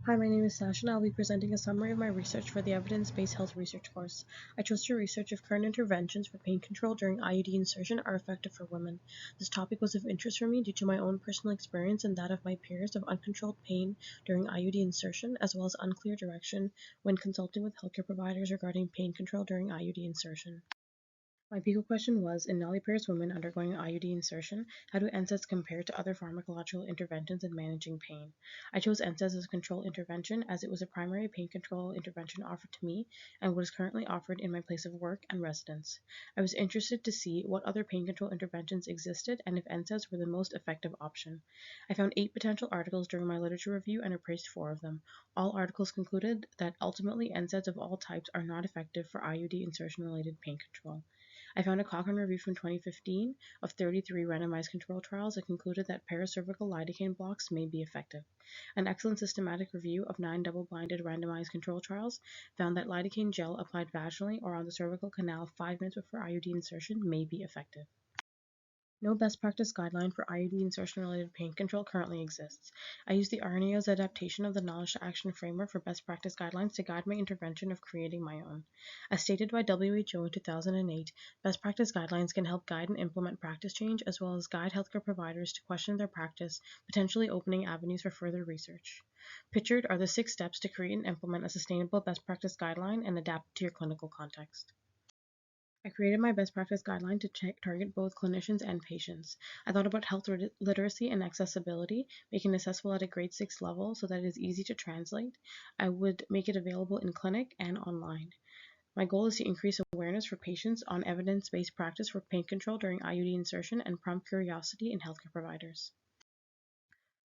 Hi, my name is Sasha and I'll be presenting a summary of my research for the Evidence-Based Health Research course. I chose to research if current interventions for pain control during IUD insertion are effective for women. This topic was of interest for me due to my own personal experience and that of my peers of uncontrolled pain during IUD insertion, as well as unclear direction when consulting with healthcare providers regarding pain control during IUD insertion. My legal question was, in nulliparous women undergoing IUD insertion, how do NSAIDs compare to other pharmacological interventions in managing pain? I chose NSAIDs as a control intervention as it was a primary pain control intervention offered to me and what is currently offered in my place of work and residence. I was interested to see what other pain control interventions existed and if NSAIDs were the most effective option. I found 8 potential articles during my literature review and appraised 4 of them. All articles concluded that ultimately NSAIDs of all types are not effective for IUD insertion-related pain control. I found a Cochrane review from 2015 of 33 randomized control trials that concluded that paracervical lidocaine blocks may be effective. An excellent systematic review of 9 double-blinded randomized control trials found that lidocaine gel applied vaginally or on the cervical canal 5 minutes before IUD insertion may be effective. No best practice guideline for IUD insertion-related pain control currently exists. I use the RNAO's adaptation of the Knowledge to Action framework for best practice guidelines to guide my intervention of creating my own. As stated by WHO in 2008, best practice guidelines can help guide and implement practice change as well as guide healthcare providers to question their practice, potentially opening avenues for further research. Pictured are the 6 steps to create and implement a sustainable best practice guideline and adapt it to your clinical context. I created my best practice guideline to target both clinicians and patients. I thought about health literacy and accessibility, making it accessible at a grade 6 level so that it is easy to translate. I would make it available in clinic and online. My goal is to increase awareness for patients on evidence-based practice for pain control during IUD insertion and prompt curiosity in healthcare providers.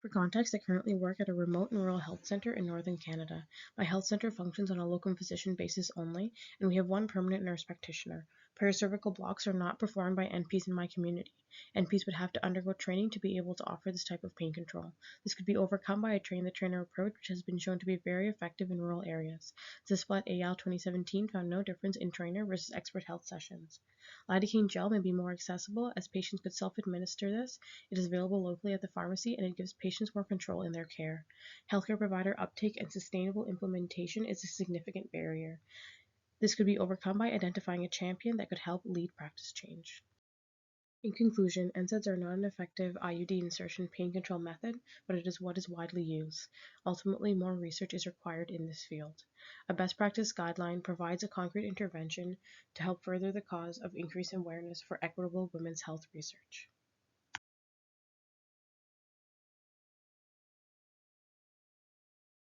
For context, I currently work at a remote and rural health center in northern Canada. My health center functions on a locum physician basis only, and we have 1 permanent nurse practitioner. Paracervical blocks are not performed by NPs in my community. NPs would have to undergo training to be able to offer this type of pain control. This could be overcome by a train-the-trainer approach, which has been shown to be very effective in rural areas. Zisplat AL 2017 found no difference in trainer versus expert health sessions. Lidocaine gel may be more accessible as patients could self-administer this. It is available locally at the pharmacy and it gives patients more control in their care. Healthcare provider uptake and sustainable implementation is a significant barrier. This could be overcome by identifying a champion that could help lead practice change. In conclusion, NSAIDs are not an effective IUD insertion pain control method, but it is what is widely used. Ultimately, more research is required in this field. A best practice guideline provides a concrete intervention to help further the cause of increased awareness for equitable women's health research.